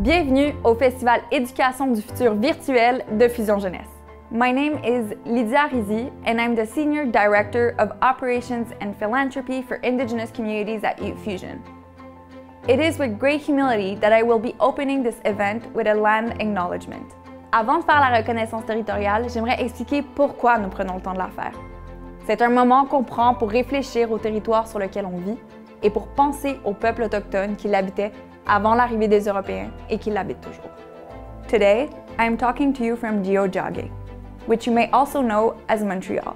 Bienvenue au Festival Éducation du futur virtuel de Fusion Jeunesse. My name is Lydia Rizy and I'm the Senior Director of Operations and Philanthropy for Indigenous Communities at Youth Fusion. It is with great humility that I will be opening this event with a land acknowledgement. Avant de faire la reconnaissance territoriale, j'aimerais expliquer pourquoi nous prenons le temps de la faire. C'est un moment qu'on prend pour réfléchir au territoire sur lequel on vit et pour penser aux peuples autochtones qui l'habitaient avant l'arrivée des Européens et qui l'habitent toujours. Today, I am talking to you from Tiohtià:ke, which you may also know as Montreal.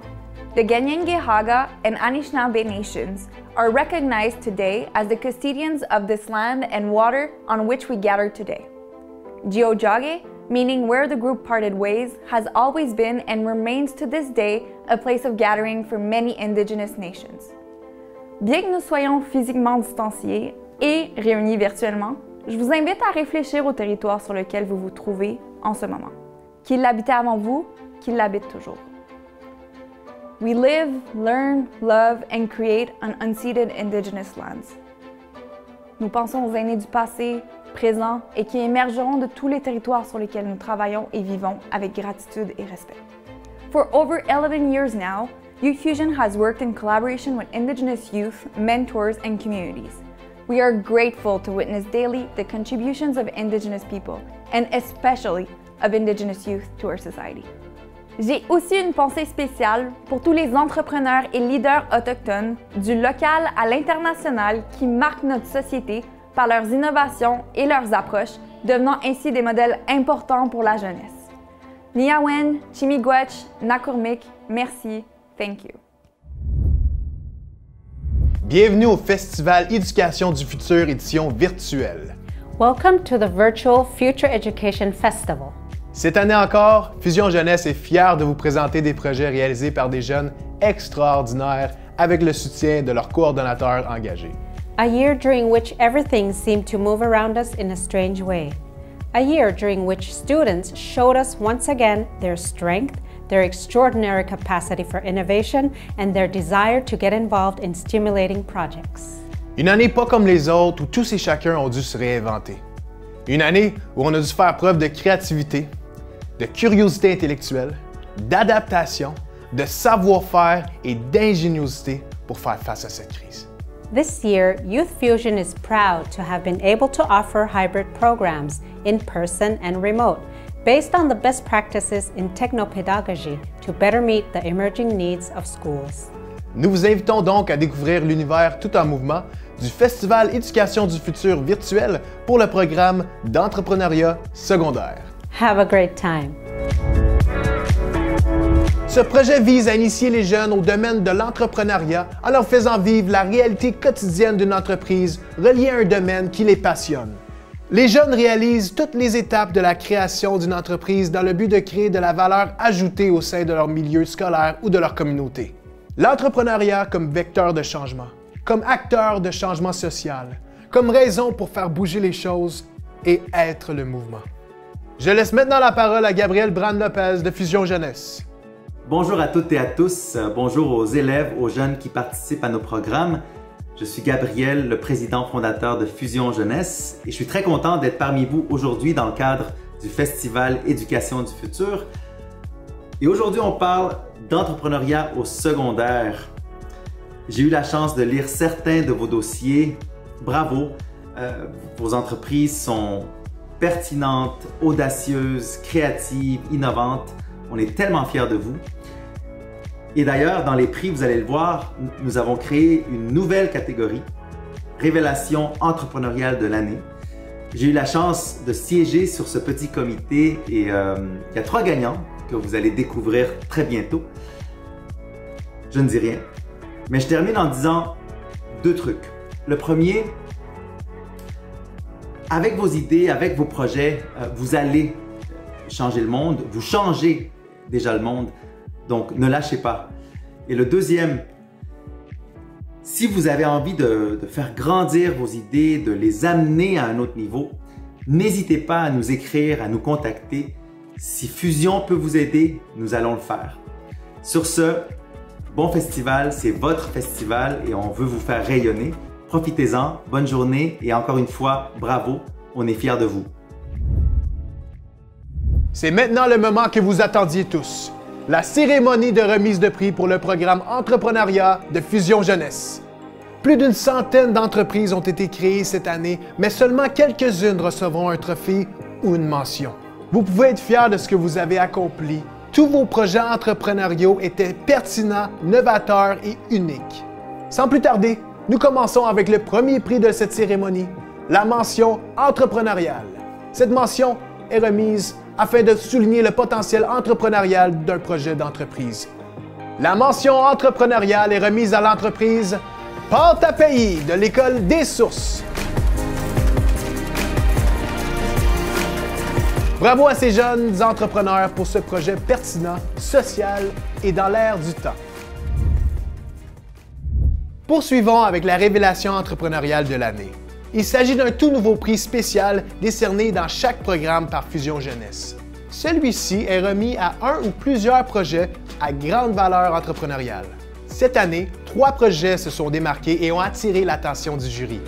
The Kanien'kehá:ka and Anishinaabe nations are recognized today as the custodians of this land and water on which we gather today. Tiohtià:ke, meaning where the group parted ways, has always been and remains to this day a place of gathering for many Indigenous nations. Bien que nous soyons physiquement distanciés et réunis virtuellement, je vous invite à réfléchir au territoire sur lequel vous vous trouvez en ce moment. Qui l'habitait avant vous, qui l'habite toujours. We live, learn, love and create on unceded Indigenous lands. Nous pensons aux aînés du passé, présent et qui émergeront de tous les territoires sur lesquels nous travaillons et vivons avec gratitude et respect. For over 11 years now, Youth Fusion has worked in collaboration with Indigenous youth, mentors, and communities. We are grateful to witness daily the contributions of Indigenous people, and especially of Indigenous youth to our society. J'ai aussi une pensée spéciale pour tous les entrepreneurs et leaders autochtones, du local à l'international, qui marquent notre société par leurs innovations et leurs approches, devenant ainsi des modèles importants pour la jeunesse. Niyawen, Chimigwech, Nakurmik, merci, thank you. Bienvenue au Festival Éducation du futur édition virtuelle. Welcome to the virtual Future Education Festival. Cette année encore, Fusion Jeunesse est fière de vous présenter des projets réalisés par des jeunes extraordinaires avec le soutien de leurs coordonnateurs engagés. A year during which everything seemed to move around us in a strange way. A year during which students showed us once again their strength, their extraordinary capacity for innovation, and their desire to get involved in stimulating projects. Une année pas comme les autres où tous et chacun ont dû se réinventer. Une année où on a dû faire preuve de créativité, de curiosité intellectuelle, d'adaptation, de savoir-faire et d'ingéniosité pour faire face à cette crise. This year, Youth Fusion is proud to have been able to offer hybrid programs, in person and remote, based on the best practices in technopedagogy to better meet the emerging needs of schools. Nous vous invitons donc à découvrir l'univers tout en mouvement du Festival Éducation du futur virtuel pour le programme d'entrepreneuriat secondaire. Have a great time! Ce projet vise à initier les jeunes au domaine de l'entrepreneuriat en leur faisant vivre la réalité quotidienne d'une entreprise reliée à un domaine qui les passionne. Les jeunes réalisent toutes les étapes de la création d'une entreprise dans le but de créer de la valeur ajoutée au sein de leur milieu scolaire ou de leur communauté. L'entrepreneuriat comme vecteur de changement, comme acteur de changement social, comme raison pour faire bouger les choses et être le mouvement. Je laisse maintenant la parole à Gabriel Brand-Lopez de Fusion Jeunesse. Bonjour à toutes et à tous, bonjour aux élèves, aux jeunes qui participent à nos programmes. Je suis Gabriel, le président fondateur de Fusion Jeunesse et je suis très content d'être parmi vous aujourd'hui dans le cadre du Festival Éducation du futur. Et aujourd'hui, on parle d'entrepreneuriat au secondaire. J'ai eu la chance de lire certains de vos dossiers. Bravo! Vos entreprises sont pertinentes, audacieuses, créatives, innovantes. On est tellement fiers de vous. Et d'ailleurs, dans les prix, vous allez le voir, nous avons créé une nouvelle catégorie, Révélation entrepreneuriale de l'année. J'ai eu la chance de siéger sur ce petit comité et il y a 3 gagnants que vous allez découvrir très bientôt. Je ne dis rien, mais je termine en disant 2 trucs. Le premier, avec vos idées, avec vos projets, vous allez changer le monde, vous changez déjà le monde, donc ne lâchez pas. Et le deuxième, si vous avez envie de faire grandir vos idées, de les amener à un autre niveau, n'hésitez pas à nous écrire, à nous contacter. Si Fusion peut vous aider, nous allons le faire. Sur ce, bon festival, c'est votre festival et on veut vous faire rayonner. Profitez-en, bonne journée et encore une fois, bravo, on est fiers de vous. C'est maintenant le moment que vous attendiez tous. La cérémonie de remise de prix pour le programme Entrepreneuriat de Fusion Jeunesse. Plus d'une centaine d'entreprises ont été créées cette année, mais seulement quelques-unes recevront un trophée ou une mention. Vous pouvez être fiers de ce que vous avez accompli. Tous vos projets entrepreneuriaux étaient pertinents, novateurs et uniques. Sans plus tarder, nous commençons avec le premier prix de cette cérémonie, la mention entrepreneuriale. Cette mention est remise afin de souligner le potentiel entrepreneurial d'un projet d'entreprise. La mention entrepreneuriale est remise à l'entreprise Pente à Pays de l'École des Sources. Bravo à ces jeunes entrepreneurs pour ce projet pertinent, social et dans l'air du temps. Poursuivons avec la révélation entrepreneuriale de l'année. Il s'agit d'un tout nouveau prix spécial décerné dans chaque programme par Fusion Jeunesse. Celui-ci est remis à un ou plusieurs projets à grande valeur entrepreneuriale. Cette année, 3 projets se sont démarqués et ont attiré l'attention du jury.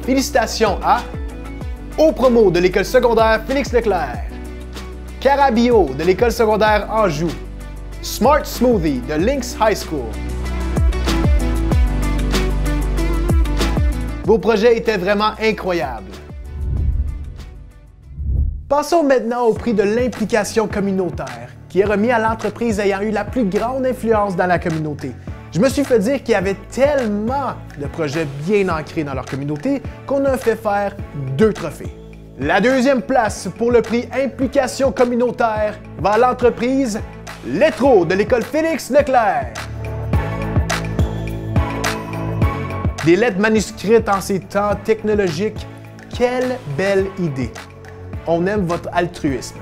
Félicitations à Au Promo de l'École secondaire Félix Leclerc, Carabio de l'École secondaire Anjou, Smart Smoothie de Lynx High School. Vos projets étaient vraiment incroyables. Passons maintenant au prix de l'implication communautaire, qui est remis à l'entreprise ayant eu la plus grande influence dans la communauté. Je me suis fait dire qu'il y avait tellement de projets bien ancrés dans leur communauté qu'on a fait faire 2 trophées. La deuxième place pour le prix Implication communautaire va à l'entreprise Letro de l'École Félix Leclerc. Des lettres manuscrites en ces temps technologiques, quelle belle idée! On aime votre altruisme.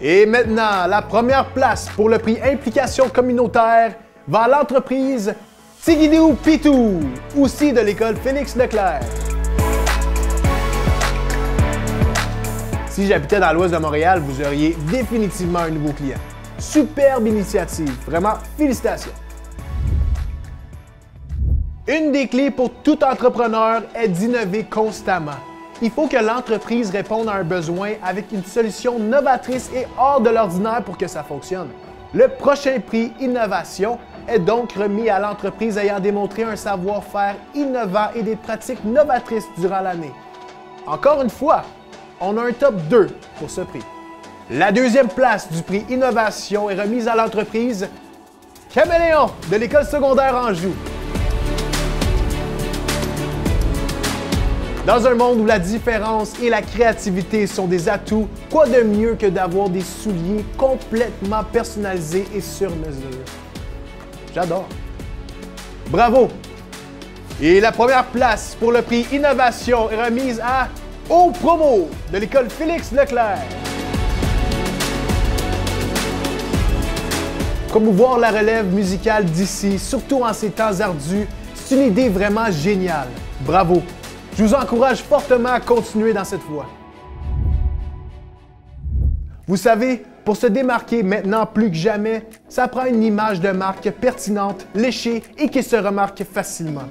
Et maintenant, la première place pour le prix Implication communautaire va à l'entreprise Tigidou Pitou, aussi de l'École Félix Leclerc. Si j'habitais dans l'ouest de Montréal, vous auriez définitivement un nouveau client. Superbe initiative, vraiment félicitations! Une des clés pour tout entrepreneur est d'innover constamment. Il faut que l'entreprise réponde à un besoin avec une solution novatrice et hors de l'ordinaire pour que ça fonctionne. Le prochain prix Innovation est donc remis à l'entreprise ayant démontré un savoir-faire innovant et des pratiques novatrices durant l'année. Encore une fois, on a un top 2 pour ce prix. La deuxième place du prix Innovation est remise à l'entreprise Caméléon de l'École secondaire Anjou. Dans un monde où la différence et la créativité sont des atouts, quoi de mieux que d'avoir des souliers complètement personnalisés et sur mesure? J'adore! Bravo! Et la première place pour le prix Innovation est remise à Au Promo de l'École Félix Leclerc. Promouvoir la relève musicale d'ici, surtout en ces temps ardus, c'est une idée vraiment géniale. Bravo! Je vous encourage fortement à continuer dans cette voie. Vous savez, pour se démarquer maintenant plus que jamais, ça prend une image de marque pertinente, léchée et qui se remarque facilement.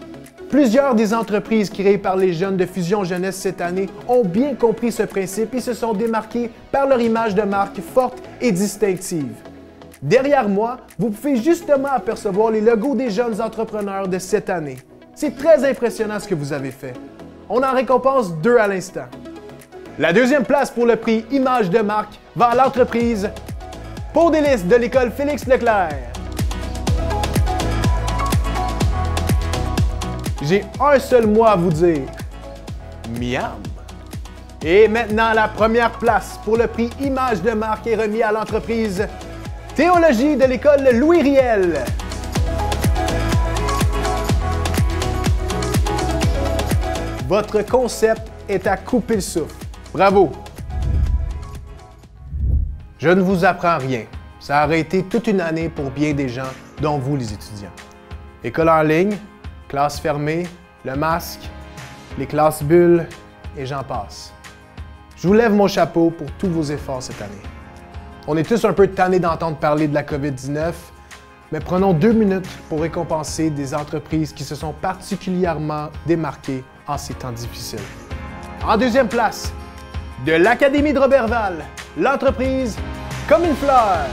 Plusieurs des entreprises créées par les jeunes de Fusion Jeunesse cette année ont bien compris ce principe et se sont démarquées par leur image de marque forte et distinctive. Derrière moi, vous pouvez justement apercevoir les logos des jeunes entrepreneurs de cette année. C'est très impressionnant ce que vous avez fait. On en récompense 2 à l'instant. La deuxième place pour le prix Image de marque va à l'entreprise Peau Délice de l'École Félix Leclerc. J'ai un seul mot à vous dire. Miam! Et maintenant, la première place pour le prix Image de marque est remis à l'entreprise Théologie de l'École Louis Riel. Votre concept est à couper le souffle. Bravo! Je ne vous apprends rien. Ça aurait été toute une année pour bien des gens, dont vous les étudiants. École en ligne, classe fermée, le masque, les classes bulles et j'en passe. Je vous lève mon chapeau pour tous vos efforts cette année. On est tous un peu tannés d'entendre parler de la COVID-19, mais prenons 2 minutes pour récompenser des entreprises qui se sont particulièrement démarquées en ces temps difficiles. En deuxième place, de l'Académie de Roberval, l'entreprise comme une fleur.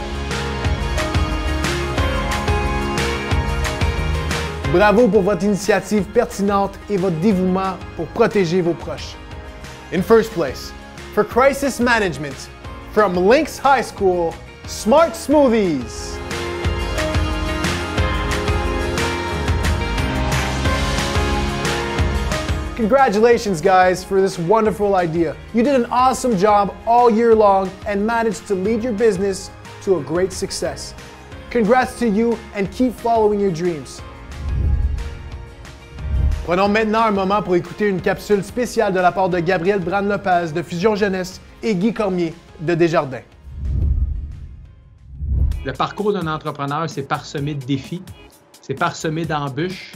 Bravo pour votre initiative pertinente et votre dévouement pour protéger vos proches. In first place, for crisis management, from Lynx High School, Smart Smoothies. Congratulations, guys, for this wonderful idea. You did an awesome job all year long and managed to lead your business to a great success. Congrats to you and keep following your dreams. Prenons maintenant un moment pour écouter une capsule spéciale de la part de Gabriel Brand-Lopez de Fusion Jeunesse et Guy Cormier de Desjardins. Le parcours d'un entrepreneur, c'est parsemé de défis, c'est parsemé d'embûches,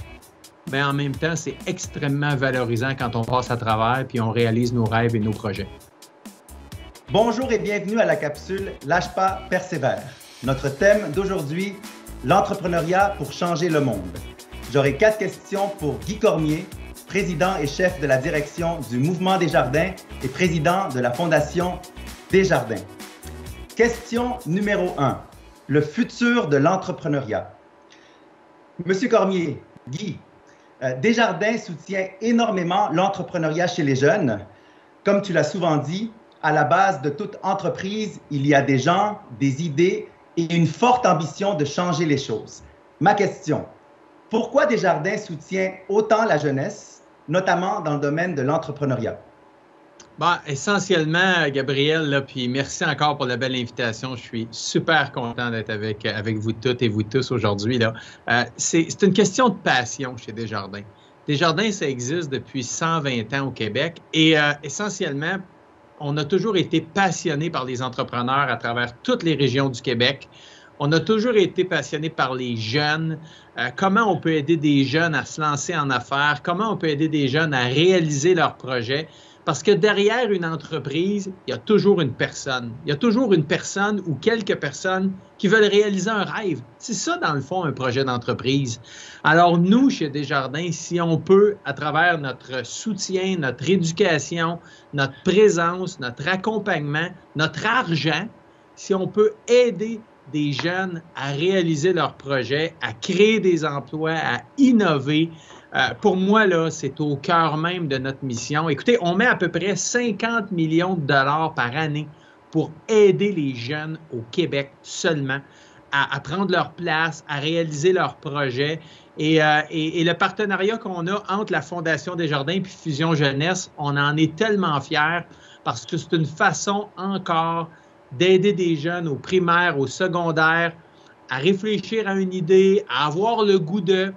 mais en même temps, c'est extrêmement valorisant quand on passe à travers puis on réalise nos rêves et nos projets. Bonjour et bienvenue à la capsule Lâche pas, persévère. Notre thème d'aujourd'hui, l'entrepreneuriat pour changer le monde. J'aurai 4 questions pour Guy Cormier, président et chef de la direction du Mouvement Desjardins et président de la Fondation Desjardins. Question numéro 1. Le futur de l'entrepreneuriat. Monsieur Cormier, Guy, Desjardins soutient énormément l'entrepreneuriat chez les jeunes. Comme tu l'as souvent dit, à la base de toute entreprise, il y a des gens, des idées et une forte ambition de changer les choses. Ma question, pourquoi Desjardins soutient autant la jeunesse, notamment dans le domaine de l'entrepreneuriat? Bon, essentiellement, Gabriel, là, puis merci encore pour la belle invitation. Je suis super content d'être avec vous toutes et vous tous aujourd'hui. C'est une question de passion chez Desjardins. Desjardins, ça existe depuis 120 ans au Québec et essentiellement, on a toujours été passionnés par les entrepreneurs à travers toutes les régions du Québec. On a toujours été passionnés par les jeunes, comment on peut aider des jeunes à se lancer en affaires, comment on peut aider des jeunes à réaliser leurs projets. Parce que derrière une entreprise, il y a toujours une personne. Il y a toujours une personne ou quelques personnes qui veulent réaliser un rêve. C'est ça, dans le fond, un projet d'entreprise. Alors, nous, chez Desjardins, si on peut, à travers notre soutien, notre éducation, notre présence, notre accompagnement, notre argent, si on peut aider des jeunes à réaliser leurs projets, à créer des emplois, à innover. Pour moi, là, c'est au cœur même de notre mission. Écoutez, on met à peu près 50 millions de dollars par année pour aider les jeunes au Québec seulement à prendre leur place, à réaliser leurs projets. Et le partenariat qu'on a entre la Fondation Desjardins et Fusion Jeunesse, on en est tellement fiers parce que c'est une façon encore d'aider des jeunes au primaire, au secondaire, à réfléchir à une idée, à avoir le goût de.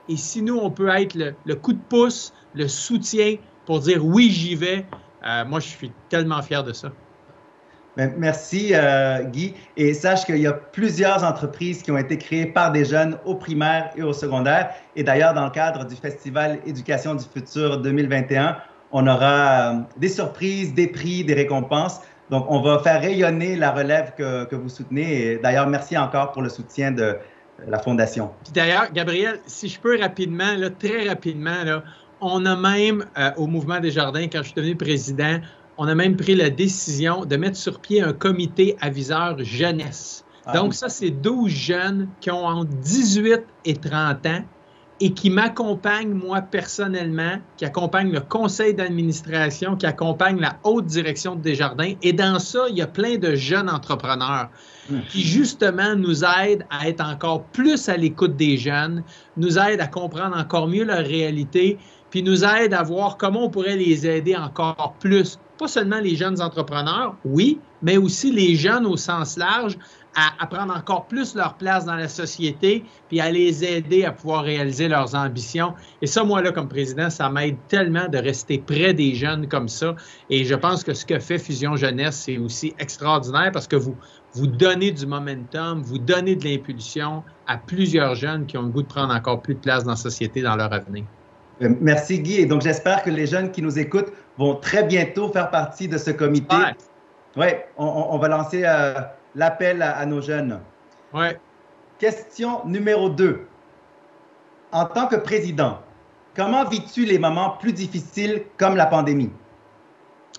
Et si nous, on peut être le coup de pouce, le soutien pour dire oui, j'y vais, moi, je suis tellement fier de ça. Merci, Guy. Et sache qu'il y a plusieurs entreprises qui ont été créées par des jeunes au primaire et au secondaire. Et d'ailleurs, dans le cadre du Festival Éducation du futur 2021, on aura des surprises, des prix, des récompenses. Donc, on va faire rayonner la relève que vous soutenez. Et d'ailleurs, merci encore pour le soutien de la Fondation. Puis d'ailleurs, Gabriel, si je peux rapidement, là, très rapidement, là, on a même, au Mouvement Desjardins, quand je suis devenu président, on a même pris la décision de mettre sur pied un comité aviseur jeunesse. Donc, ça, c'est 12 jeunes qui ont entre 18 et 30 ans et qui m'accompagnent, moi, personnellement, qui accompagnent le conseil d'administration, qui accompagnent la haute direction de Desjardins. Et dans ça, il y a plein de jeunes entrepreneurs qui, justement, nous aident à être encore plus à l'écoute des jeunes, nous aident à comprendre encore mieux leur réalité, puis nous aident à voir comment on pourrait les aider encore plus. Pas seulement les jeunes entrepreneurs, oui, mais aussi les jeunes au sens large, à prendre encore plus leur place dans la société, puis à les aider à pouvoir réaliser leurs ambitions. Et ça, moi, là, comme président, ça m'aide tellement de rester près des jeunes comme ça. Et je pense que ce que fait Fusion Jeunesse, c'est aussi extraordinaire parce que vous donnez du momentum, vous donnez de l'impulsion à plusieurs jeunes qui ont le goût de prendre encore plus de place dans la société, dans leur avenir. Merci, Guy. Et donc, j'espère que les jeunes qui nous écoutent vont très bientôt faire partie de ce comité. Oui, on va lancer l'appel à nos jeunes. Ouais. Question numéro 2. En tant que président, comment vis-tu les moments plus difficiles comme la pandémie?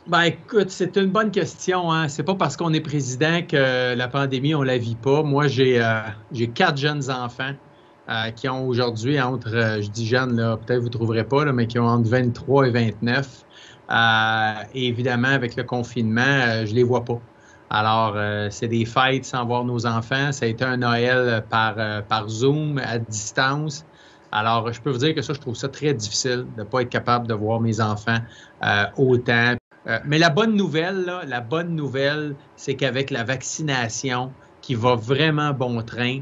Ben écoute, c'est une bonne question, hein. C'est pas parce qu'on est président que la pandémie, on la vit pas. Moi, j'ai 4 jeunes enfants qui ont aujourd'hui entre, je dis jeunes, là, peut-être vous ne trouverez pas, là, mais qui ont entre 23 et 29. Et évidemment, avec le confinement, je les vois pas. Alors, c'est des fêtes sans voir nos enfants. Ça a été un Noël par Zoom, à distance. Alors, je peux vous dire que ça, je trouve ça très difficile de ne pas être capable de voir mes enfants autant. Mais la bonne nouvelle, là, c'est qu'avec la vaccination qui va vraiment bon train,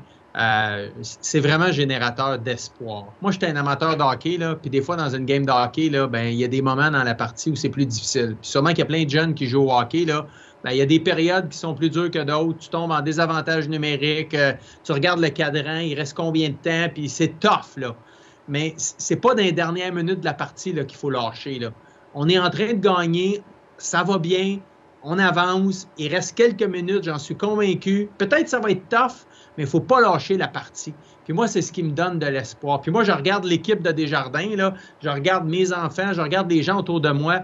c'est vraiment générateur d'espoir. Moi, j'étais un amateur de hockey, là, puis des fois, dans une game de hockey, là, ben, il y a des moments dans la partie où c'est plus difficile. Puis sûrement qu'il y a plein de jeunes qui jouent au hockey, là. Ben, il y a des périodes qui sont plus dures que d'autres. Tu tombes en désavantage numérique, tu regardes le cadran, il reste combien de temps, puis c'est tough, là. Mais c'est pas dans les dernières minutes de la partie là, qu'il faut lâcher, là. On est en train de gagner, ça va bien, on avance, il reste quelques minutes, j'en suis convaincu. Peut-être que ça va être tough, mais il ne faut pas lâcher la partie. Puis moi, c'est ce qui me donne de l'espoir. Puis moi, je regarde l'équipe de Desjardins, là, je regarde mes enfants, je regarde les gens autour de moi.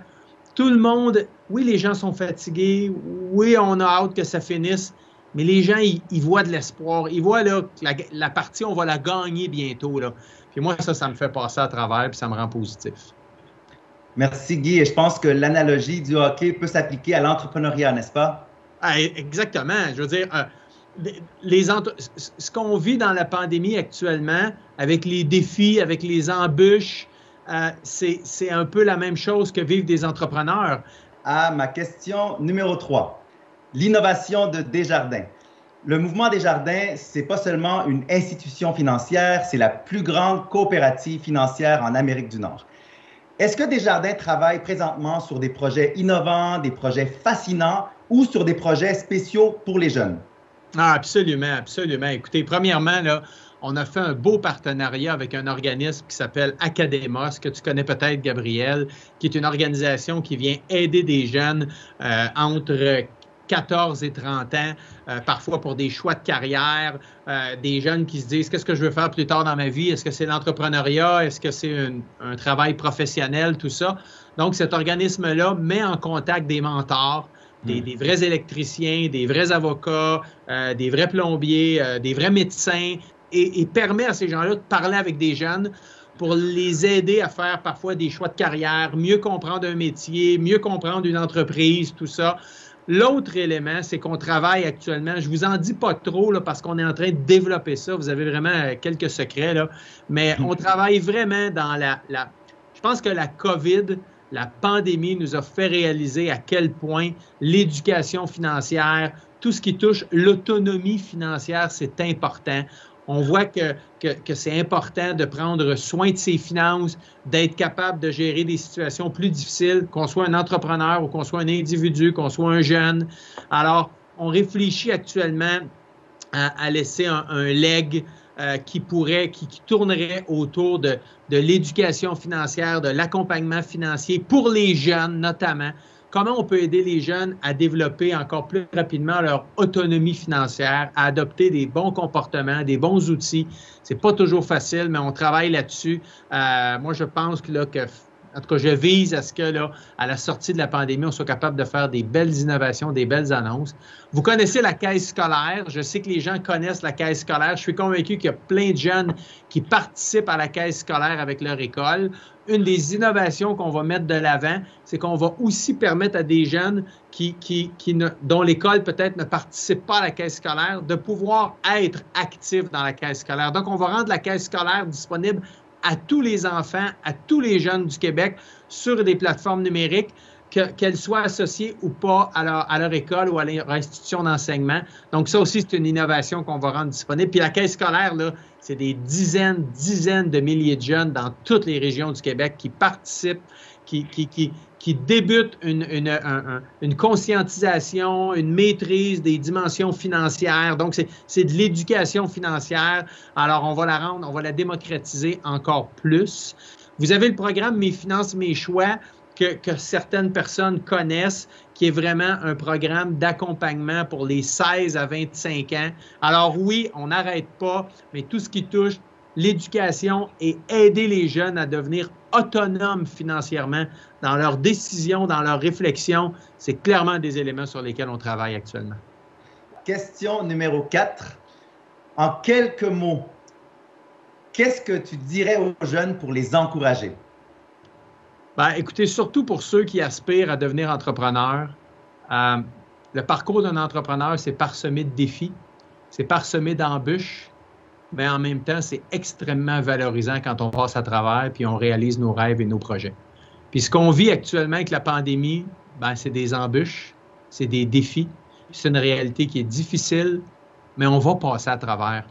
Tout le monde, oui, les gens sont fatigués, oui, on a hâte que ça finisse, mais les gens, ils voient de l'espoir. Ils voient là, que la partie, on va la gagner bientôt, là. Puis moi, ça me fait passer à travers, puis ça me rend positif. Merci Guy, et je pense que l'analogie du hockey peut s'appliquer à l'entrepreneuriat, n'est-ce pas? Ah, exactement. Je veux dire, ce qu'on vit dans la pandémie actuellement, avec les défis, avec les embûches, c'est un peu la même chose que vivent des entrepreneurs. À ma question numéro 3, l'innovation de Desjardins. Le mouvement Desjardins, c'est pas seulement une institution financière, c'est la plus grande coopérative financière en Amérique du Nord. Est-ce que Desjardins travaille présentement sur des projets innovants, des projets fascinants ou sur des projets spéciaux pour les jeunes? Ah, absolument, absolument. Écoutez, premièrement, là, on a fait un beau partenariat avec un organisme qui s'appelle Academos, que tu connais peut-être, Gabriel, qui est une organisation qui vient aider des jeunes entre 14 et 30 ans, parfois pour des choix de carrière, des jeunes qui se disent « Qu'est-ce que je veux faire plus tard dans ma vie? Est-ce que c'est l'entrepreneuriat? Est-ce que c'est un travail professionnel? » Tout ça. Donc, cet organisme-là met en contact des mentors, des vrais électriciens, des vrais avocats, des vrais plombiers, des vrais médecins, et permet à ces gens-là de parler avec des jeunes pour les aider à faire parfois des choix de carrière, mieux comprendre un métier, mieux comprendre une entreprise, tout ça. L'autre élément, c'est qu'on travaille actuellement, je ne vous en dis pas trop là, parce qu'on est en train de développer ça, vous avez vraiment quelques secrets, là, mais on travaille vraiment dans je pense que la COVID, la pandémie nous a fait réaliser à quel point l'éducation financière, tout ce qui touche l'autonomie financière, c'est important. On voit que c'est important de prendre soin de ses finances, d'être capable de gérer des situations plus difficiles, qu'on soit un entrepreneur ou qu'on soit un individu, qu'on soit un jeune. Alors, on réfléchit actuellement à laisser un leg qui tournerait autour de l'éducation financière, de l'accompagnement financier pour les jeunes notamment. Comment on peut aider les jeunes à développer encore plus rapidement leur autonomie financière, à adopter des bons comportements, des bons outils. C'est pas toujours facile, mais on travaille là-dessus. Moi, je pense que en tout cas, je vise à ce que, là, à la sortie de la pandémie, on soit capable de faire des belles innovations, des belles annonces. Vous connaissez la caisse scolaire. Je sais que les gens connaissent la caisse scolaire. Je suis convaincu qu'il y a plein de jeunes qui participent à la caisse scolaire avec leur école. Une des innovations qu'on va mettre de l'avant, c'est qu'on va aussi permettre à des jeunes dont l'école peut-être ne participe pas à la caisse scolaire de pouvoir être actifs dans la caisse scolaire. Donc, on va rendre la caisse scolaire disponible à tous les enfants, à tous les jeunes du Québec sur des plateformes numériques, qu'elles soient associées ou pas à leur école ou à leur institution d'enseignement. Donc, ça aussi, c'est une innovation qu'on va rendre disponible. Puis la caisse scolaire, là, c'est des dizaines de milliers de jeunes dans toutes les régions du Québec qui participent, qui débutent une conscientisation, une maîtrise des dimensions financières. Donc, c'est de l'éducation financière. Alors, on va la démocratiser encore plus. Vous avez le programme Mes finances, mes choix que certaines personnes connaissent, qui est vraiment un programme d'accompagnement pour les 16 à 25 ans. Alors oui, on n'arrête pas, mais tout ce qui touche l'éducation et aider les jeunes à devenir autonomes financièrement dans leurs décisions, dans leurs réflexions. C'est clairement des éléments sur lesquels on travaille actuellement. Question numéro 4. En quelques mots, qu'est-ce que tu dirais aux jeunes pour les encourager? Bien, écoutez, surtout pour ceux qui aspirent à devenir entrepreneurs, le parcours d'un entrepreneur, c'est parsemé de défis, c'est parsemé d'embûches, mais en même temps, c'est extrêmement valorisant quand on passe à travers puis on réalise nos rêves et nos projets. Puis ce qu'on vit actuellement avec la pandémie, bien, c'est des embûches, c'est des défis, c'est une réalité qui est difficile, mais on va passer à travers.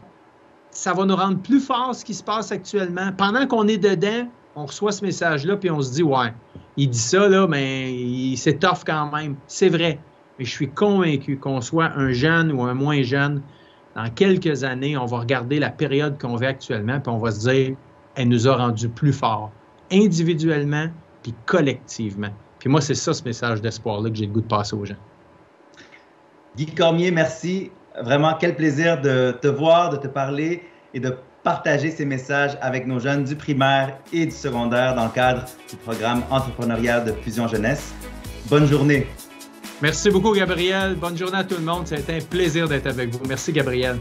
Ça va nous rendre plus forts ce qui se passe actuellement. Pendant qu'on est dedans, on reçoit ce message-là, puis on se dit, ouais, il dit ça, là, mais c'est tough quand même. C'est vrai, mais je suis convaincu qu'on soit un jeune ou un moins jeune, dans quelques années, on va regarder la période qu'on vit actuellement, puis on va se dire, elle nous a rendus plus forts, individuellement, puis collectivement. Puis moi, c'est ça, ce message d'espoir-là que j'ai le goût de passer aux gens. Guy Cormier, merci. Vraiment, quel plaisir de te voir, de te parler et de partager ces messages avec nos jeunes du primaire et du secondaire dans le cadre du programme entrepreneurial de Fusion Jeunesse. Bonne journée. Merci beaucoup, Gabriel. Bonne journée à tout le monde. Ça a été un plaisir d'être avec vous. Merci, Gabriel.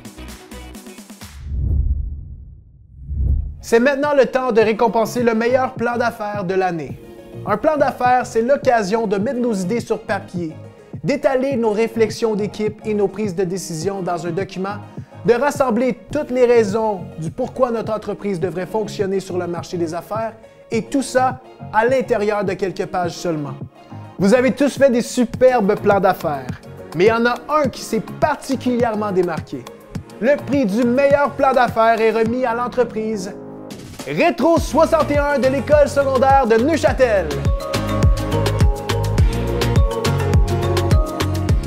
C'est maintenant le temps de récompenser le meilleur plan d'affaires de l'année. Un plan d'affaires, c'est l'occasion de mettre nos idées sur papier, d'étaler nos réflexions d'équipe et nos prises de décision dans un document, de rassembler toutes les raisons du pourquoi notre entreprise devrait fonctionner sur le marché des affaires, et tout ça à l'intérieur de quelques pages seulement. Vous avez tous fait des superbes plans d'affaires, mais il y en a un qui s'est particulièrement démarqué. Le prix du meilleur plan d'affaires est remis à l'entreprise Rétro 61 de l'école secondaire de Neuchâtel.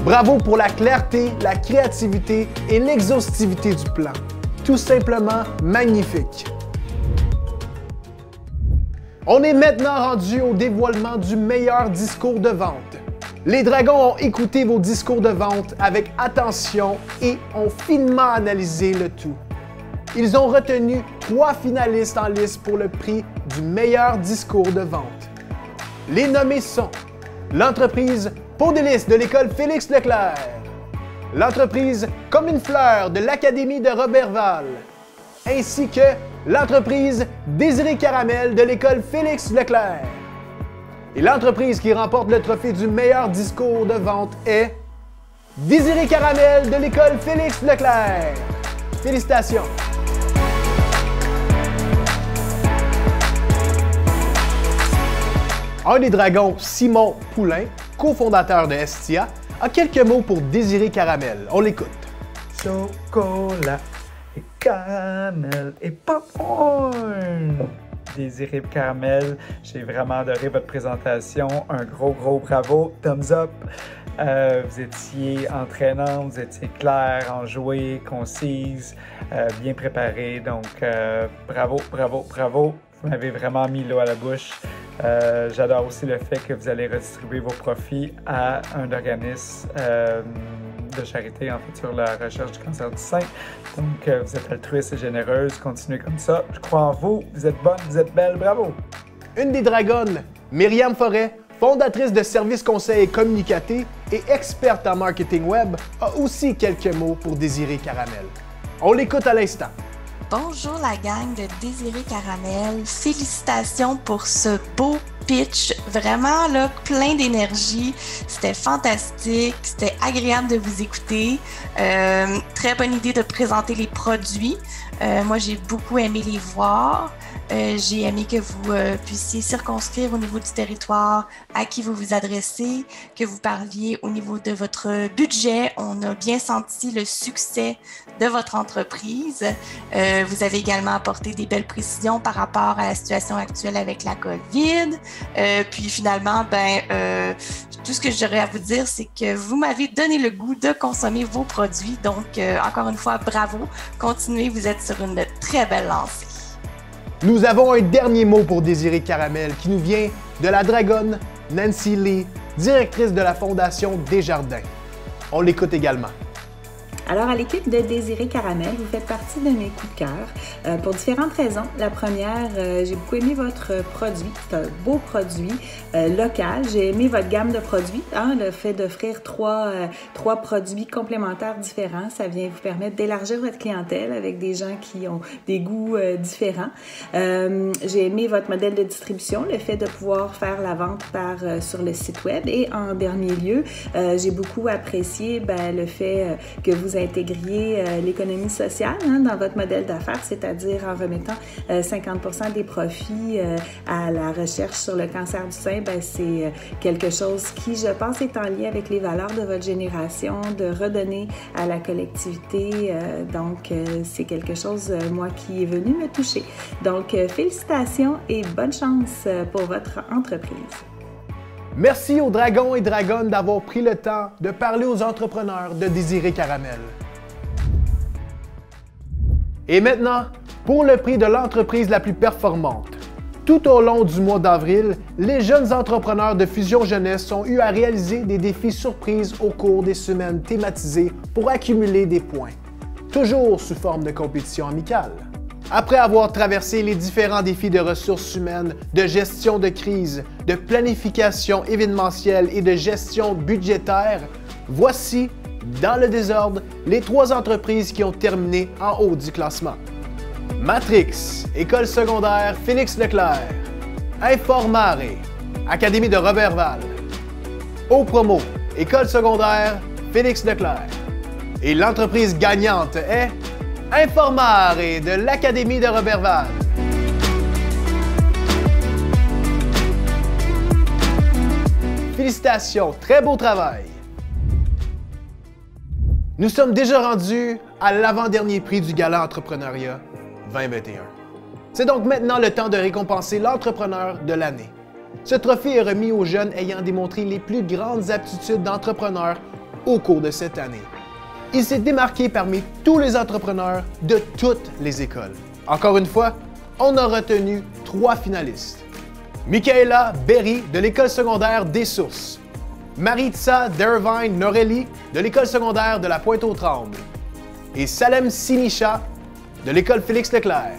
Bravo pour la clarté, la créativité et l'exhaustivité du plan. Tout simplement magnifique. On est maintenant rendu au dévoilement du meilleur discours de vente. Les dragons ont écouté vos discours de vente avec attention et ont finement analysé le tout. Ils ont retenu 3 finalistes en lice pour le prix du meilleur discours de vente. Les nommés sont l'entreprise Peau de Lys de l'école Félix Leclerc, l'entreprise Comme une fleur de l'Académie de Roberval, ainsi que l'entreprise Désiré Caramel de l'école Félix Leclerc. Et l'entreprise qui remporte le trophée du meilleur discours de vente est Désiré Caramel de l'école Félix Leclerc. Félicitations! Un des dragons, Simon Poulain, cofondateur de Estia, a quelques mots pour Désiré Caramel. On l'écoute. Chocolat et caramel et popcorn. Désiré Caramel, j'ai vraiment adoré votre présentation. Un gros bravo, thumbs up. Vous étiez entraînant, vous étiez clair, enjoué, concise, bien préparé. Donc, bravo. Vous m'avez vraiment mis l'eau à la bouche. J'adore aussi le fait que vous allez redistribuer vos profits à un organisme de charité, en fait, sur la recherche du cancer du sein. Donc, vous êtes altruiste et généreuse. Continuez comme ça. Je crois en vous. Vous êtes bonne, vous êtes belle. Bravo! Une des dragonnes, Myriam Forêt, fondatrice de Services Conseil et Communicaté et experte en marketing web, a aussi quelques mots pour Désiré Caramel. On l'écoute à l'instant. Bonjour la gang de Désiré Caramel. Félicitations pour ce beau pitch. Vraiment, là, plein d'énergie. C'était fantastique. C'était agréable de vous écouter. Très bonne idée de présenter les produits. Moi, j'ai beaucoup aimé les voir. J'ai aimé que vous puissiez circonscrire au niveau du territoire à qui vous vous adressez, que vous parliez au niveau de votre budget. On a bien senti le succès de votre entreprise. Vous avez également apporté des belles précisions par rapport à la situation actuelle avec la COVID. Puis finalement, tout ce que j'aurais à vous dire, c'est que vous m'avez donné le goût de consommer vos produits. Donc, encore une fois, bravo. Continuez, vous êtes sur une très belle lancée. Nous avons un dernier mot pour Désiré Caramel qui nous vient de la dragonne Nancy Lee, directrice de la Fondation Desjardins. On l'écoute également. Alors, à l'équipe de Désiré Caramel, vous faites partie de mes coups de cœur pour différentes raisons. La première, j'ai beaucoup aimé votre produit. C'est un beau produit local. J'ai aimé votre gamme de produits. Le fait d'offrir trois produits complémentaires différents, ça vient vous permettre d'élargir votre clientèle avec des gens qui ont des goûts différents. J'ai aimé votre modèle de distribution, le fait de pouvoir faire la vente sur le site web. Et en dernier lieu, j'ai beaucoup apprécié le fait que vous intégriez l'économie sociale dans votre modèle d'affaires, c'est-à-dire en remettant 50% des profits à la recherche sur le cancer du sein. C'est quelque chose qui, je pense, est en lien avec les valeurs de votre génération, de redonner à la collectivité. Donc, c'est quelque chose, moi, qui est venu me toucher. Donc, félicitations et bonne chance pour votre entreprise. Merci aux dragons et dragonnes d'avoir pris le temps de parler aux entrepreneurs de Désiré Caramel. Et maintenant, pour le prix de l'entreprise la plus performante. Tout au long du mois d'avril, les jeunes entrepreneurs de Fusion Jeunesse ont eu à réaliser des défis surprises au cours des semaines thématisées pour accumuler des points, toujours sous forme de compétition amicale. Après avoir traversé les différents défis de ressources humaines, de gestion de crise, de planification événementielle et de gestion budgétaire, voici, dans le désordre, les 3 entreprises qui ont terminé en haut du classement. Matrix, École secondaire Félix Leclerc, Informare, Académie de Roberval, Au-Promo, École secondaire Félix Leclerc. Et l'entreprise gagnante est Informare de l'Académie de Roberval. Félicitations, très beau travail! Nous sommes déjà rendus à l'avant-dernier prix du Gala Entrepreneuriat 2021. C'est donc maintenant le temps de récompenser l'entrepreneur de l'année. Ce trophée est remis aux jeunes ayant démontré les plus grandes aptitudes d'entrepreneur au cours de cette année. Il s'est démarqué parmi tous les entrepreneurs de toutes les écoles. Encore une fois, on a retenu 3 finalistes. Michaela Berry de l'École secondaire des Sources. Maritza Dervine Norelli de l'École secondaire de la Pointe-aux-Trembles. Et Salem Sinisha de l'École Félix Leclerc.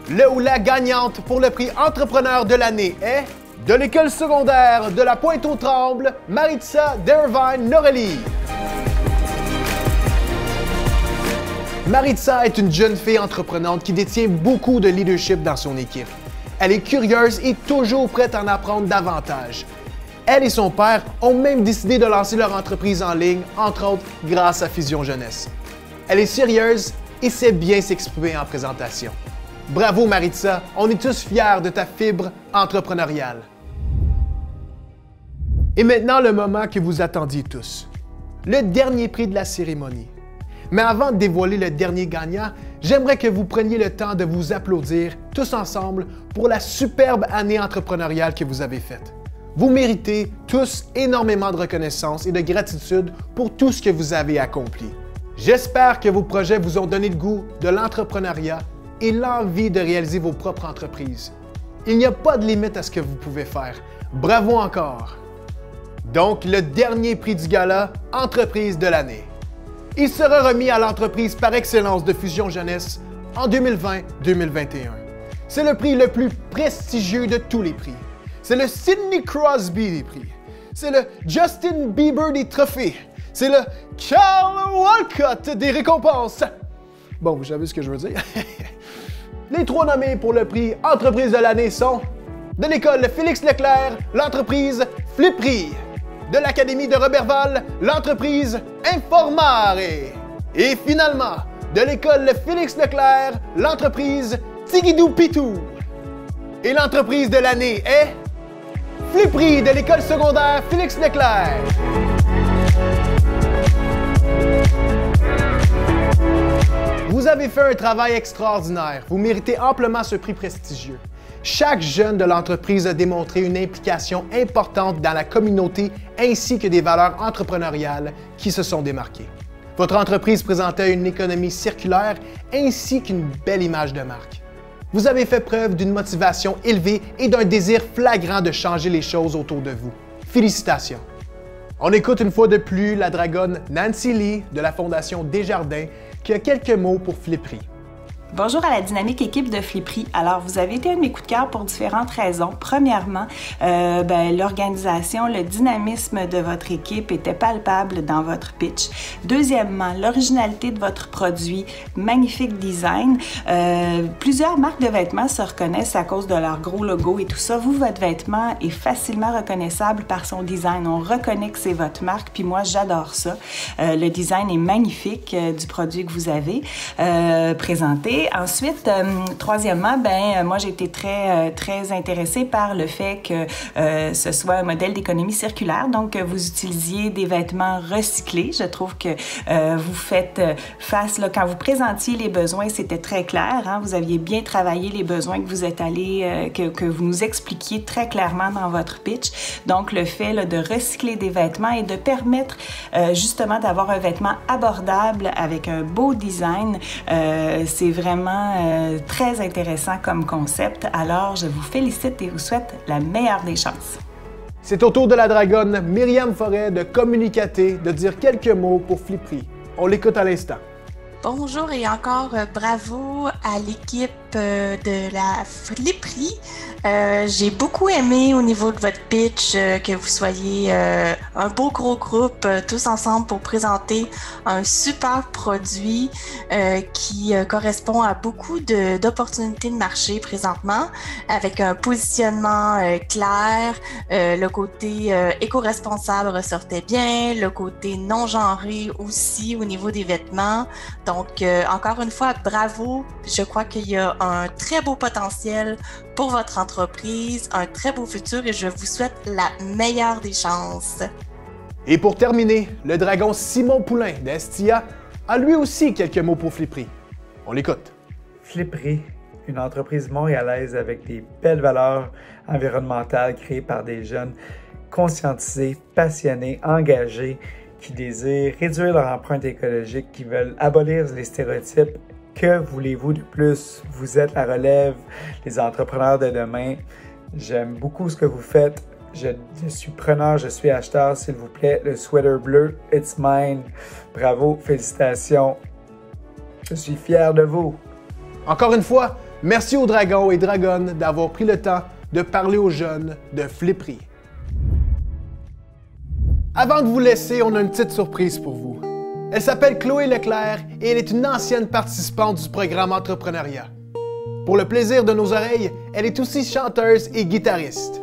Le ou la gagnante pour le prix Entrepreneur de l'année est de l'École secondaire de la Pointe-aux-Trembles, Maritza Dervine Norelli. Maritza est une jeune fille entreprenante qui détient beaucoup de leadership dans son équipe. Elle est curieuse et toujours prête à en apprendre davantage. Elle et son père ont même décidé de lancer leur entreprise en ligne, entre autres grâce à Fusion Jeunesse. Elle est sérieuse et sait bien s'exprimer en présentation. Bravo Maritza, on est tous fiers de ta fibre entrepreneuriale. Et maintenant le moment que vous attendiez tous, le dernier prix de la cérémonie. Mais avant de dévoiler le dernier gagnant, j'aimerais que vous preniez le temps de vous applaudir tous ensemble pour la superbe année entrepreneuriale que vous avez faite. Vous méritez tous énormément de reconnaissance et de gratitude pour tout ce que vous avez accompli. J'espère que vos projets vous ont donné le goût de l'entrepreneuriat et l'envie de réaliser vos propres entreprises. Il n'y a pas de limite à ce que vous pouvez faire. Bravo encore! Donc, le dernier prix du gala, Entreprise de l'année. Il sera remis à l'entreprise par excellence de Fusion Jeunesse en 2020-2021. C'est le prix le plus prestigieux de tous les prix. C'est le Sidney Crosby des prix. C'est le Justin Bieber des trophées. C'est le Carl Walcott des récompenses. Bon, vous savez ce que je veux dire. Les 3 nommés pour le prix Entreprise de l'année sont de l'école Félix Leclerc, l'entreprise Flippery. De l'Académie de Roberval, l'entreprise Informare. Et finalement, de l'école Félix Leclerc, l'entreprise Tigidou Pitou. Et l'entreprise de l'année est Flippery de l'école secondaire Félix Leclerc. Vous avez fait un travail extraordinaire. Vous méritez amplement ce prix prestigieux. Chaque jeune de l'entreprise a démontré une implication importante dans la communauté ainsi que des valeurs entrepreneuriales qui se sont démarquées. Votre entreprise présentait une économie circulaire ainsi qu'une belle image de marque. Vous avez fait preuve d'une motivation élevée et d'un désir flagrant de changer les choses autour de vous. Félicitations! On écoute une fois de plus la dragonne Nancy Lee de la Fondation Desjardins qui a quelques mots pour Flippery. Bonjour à la dynamique équipe de Flippery. Alors, vous avez été un de mes coups de cœur pour différentes raisons. Premièrement, l'organisation, le dynamisme de votre équipe était palpable dans votre pitch. Deuxièmement, l'originalité de votre produit, magnifique design. Plusieurs marques de vêtements se reconnaissent à cause de leur gros logo et tout ça. Vous, votre vêtement est facilement reconnaissable par son design. On reconnaît que c'est votre marque, puis moi, j'adore ça. Le design est magnifique du produit que vous avez présenté. Ensuite, troisièmement, moi j'ai été très intéressée par le fait que ce soit un modèle d'économie circulaire, donc vous utilisiez des vêtements recyclés. Je trouve que vous faites face, là, quand vous présentiez les besoins, c'était très clair, hein? Vous aviez bien travaillé les besoins que vous êtes allé, que vous nous expliquiez très clairement dans votre pitch. Donc le fait là, de recycler des vêtements et de permettre justement d'avoir un vêtement abordable avec un beau design, c'est vraiment très intéressant comme concept. Alors, je vous félicite et vous souhaite la meilleure des chances. C'est au tour de la dragonne Myriam Forêt de Communicaté de dire quelques mots pour Flippery. On l'écoute à l'instant. Bonjour et encore bravo à l'équipe de la Flippery. J'ai beaucoup aimé au niveau de votre pitch que vous soyez un beau gros groupe tous ensemble pour présenter un super produit qui correspond à beaucoup d'opportunités de marché présentement, avec un positionnement clair, le côté éco-responsable ressortait bien, le côté non-genré aussi au niveau des vêtements. Donc, encore une fois, bravo. Je crois qu'il y a un très beau potentiel pour votre entreprise, un très beau futur et je vous souhaite la meilleure des chances. Et pour terminer, le dragon Simon Poulain d'Estia a lui aussi quelques mots pour Flippery. On l'écoute. Flippery, une entreprise montréalaise avec des belles valeurs environnementales créées par des jeunes conscientisés, passionnés, engagés, qui désirent réduire leur empreinte écologique, qui veulent abolir les stéréotypes. Que voulez-vous de plus? Vous êtes la relève, les entrepreneurs de demain. J'aime beaucoup ce que vous faites. Je suis preneur, je suis acheteur, s'il vous plaît. Le sweater bleu, it's mine. Bravo, félicitations. Je suis fier de vous. Encore une fois, merci aux dragons et dragonnes d'avoir pris le temps de parler aux jeunes de Flippery. Avant de vous laisser, on a une petite surprise pour vous. Elle s'appelle Chloé Leclerc et elle est une ancienne participante du programme Entrepreneuriat. Pour le plaisir de nos oreilles, elle est aussi chanteuse et guitariste.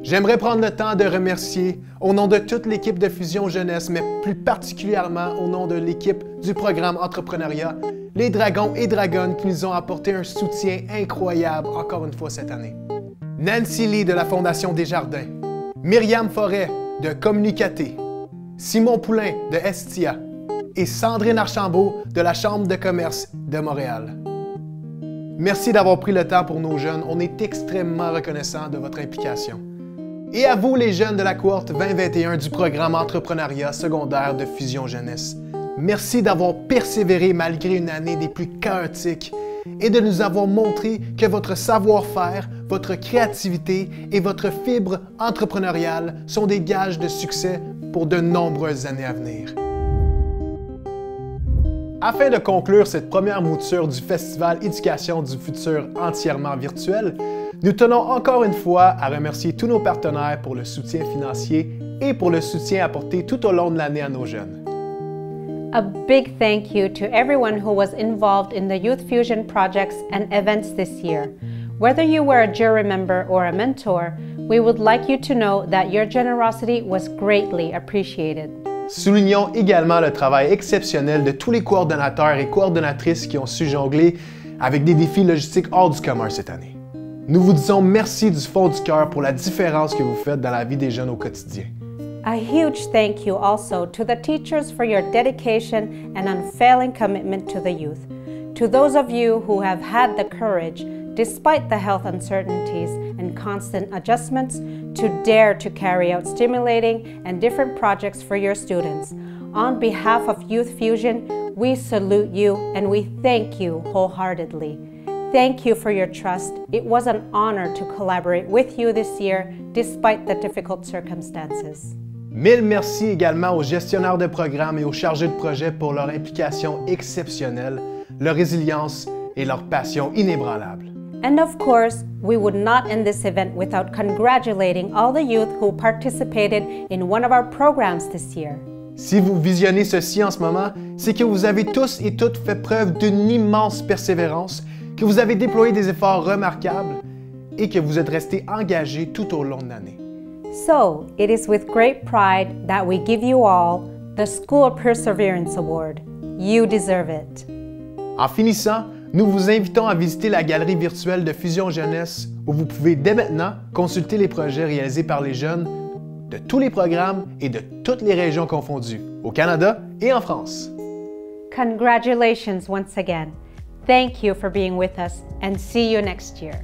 J'aimerais prendre le temps de remercier, au nom de toute l'équipe de Fusion Jeunesse, mais plus particulièrement au nom de l'équipe du programme Entrepreneuriat, les dragons et dragonnes qui nous ont apporté un soutien incroyable encore une fois cette année. Nancy Lee de la Fondation Desjardins, Myriam Forêt de Communicaté, Simon Poulain de Estia et Sandrine Archambault de la Chambre de commerce de Montréal. Merci d'avoir pris le temps pour nos jeunes. On est extrêmement reconnaissants de votre implication. Et à vous, les jeunes de la cohorte 2021 du programme Entrepreneuriat secondaire de Fusion Jeunesse. Merci d'avoir persévéré malgré une année des plus chaotiques et de nous avoir montré que votre savoir-faire, votre créativité et votre fibre entrepreneuriale sont des gages de succès pour de nombreuses années à venir. Afin de conclure cette première mouture du Festival Éducation du futur entièrement virtuel, nous tenons encore une fois à remercier tous nos partenaires pour le soutien financier et pour le soutien apporté tout au long de l'année à nos jeunes. A big thank you to everyone who was involved in the Youth Fusion projects and events this year. Whether you were a jury member or a mentor, we would like you to know that your generosity was greatly appreciated. Soulignons également le travail exceptionnel de tous les coordonnateurs et coordonnatrices qui ont su jongler avec des défis logistiques hors du commun cette année. Nous vous disons merci du fond du cœur pour la différence que vous faites dans la vie des jeunes au quotidien. A huge thank you also to the teachers for your dedication and unfailing commitment to the youth. To those of you who have had the courage, despite the health uncertainties and constant adjustments, to dare to carry out stimulating and different projects for your students. On behalf of Youth Fusion, we salute you and we thank you wholeheartedly. Thank you for your trust. It was an honor to collaborate with you this year, despite the difficult circumstances. Mille merci également aux gestionnaires de programmes et aux chargés de projet pour leur implication exceptionnelle, leur résilience et leur passion inébranlable. And of course, we would not end this event without congratulating all the youth who participated in one of our programs this year. Si vous visionnez ceci en ce moment, c'est que vous avez tous et toutes fait preuve d'une immense persévérance, que vous avez déployé des efforts remarquables et que vous êtes restés engagés tout au long de l'année. So, it is with great pride that we give you all the School Perseverance Award. You deserve it. En finissant, nous vous invitons à visiter la galerie virtuelle de Fusion Jeunesse où vous pouvez dès maintenant consulter les projets réalisés par les jeunes de tous les programmes et de toutes les régions confondues, au Canada et en France. Congratulations once again. Thank you for being with us and see you next year.